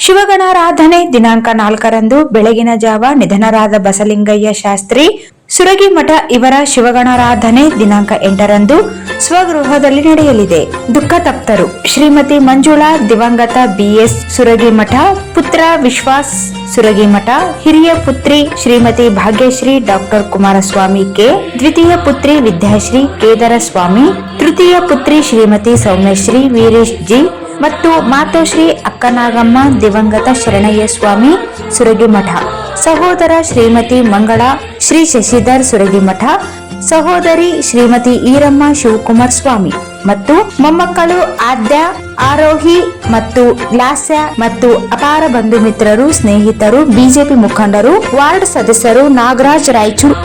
ಶಿವಗಣಾರಾಧನೆ ದಿನಾಂಕ 4ರಂದು ಬೆಳಗಿನ ಜಾವ ನಿಧನರಾದ ಬಸಲಿಂಗಯ್ಯ ಶಾಸ್ತ್ರಿ ಸುರಗಿಮಠ ಇವರ ಶಿವಗಣಾರಾಧನೆ ದಿನಾಂಕ 8ರಂದು ಸ್ವಗೃಹದಲ್ಲಿ ನಡೆಯಲಿದೆ. ದುಃಖ ತಪ್ತರು ಶ್ರೀಮತಿ ಮಂಜುಳಾ ದಿವಂಗತ BS ಸುರಗಿಮಠ, ಪುತ್ರ ವಿಶ್ವಾಸ್ ಸುರಗಿಮಠ, ಹಿರಿಯ ಪುತ್ರಿ ಶ್ರೀಮತಿ ಭಾಗ್ಯಶ್ರೀ ಡಾಕ್ಟರ್ ಕುಮಾರಸ್ವಾಮಿ ಕೆ, ದ್ವಿತೀಯ ಪುತ್ರಿ ವಿದ್ಯಾಶ್ರೀ ಕೇದರ ಸ್ವಾಮಿ, ತೃತೀಯ ಪುತ್ರಿ ಶ್ರೀಮತಿ ಸೌಮ್ಯಶ್ರೀ ವೀರೇಶ್ ಜಿ ಮತ್ತು ಮಾತೋಶ್ರೀ ಅಕ್ಕನಾಗಮ್ಮ ದಿವಂಗತ ಶರಣಯ್ಯ ಸ್ವಾಮಿ ಸುರಗಿಮಠ, ಸಹೋದರ ಶ್ರೀಮತಿ ಮಂಗಳ ಶ್ರೀ ಶಶಿಧರ್ ಸುರಗಿಮಠ, ಸಹೋದರಿ ಶ್ರೀಮತಿ ಈರಮ್ಮ ಶಿವಕುಮಾರ್ ಸ್ವಾಮಿ ಮತ್ತು ಮೊಮ್ಮಕ್ಕಳು ಆದ್ಯ, ಆರೋಹಿ ಮತ್ತು ಲಾಸ್ಯ ಮತ್ತು ಅಪಾರ ಬಂಧು ಮಿತ್ರರು, ಸ್ನೇಹಿತರು, ಬಿಜೆಪಿ ಮುಖಂಡರು, ವಾರ್ಡ್ ಸದಸ್ಯರು, ನಾಗರಾಜ್ ರಾಯಚೂರು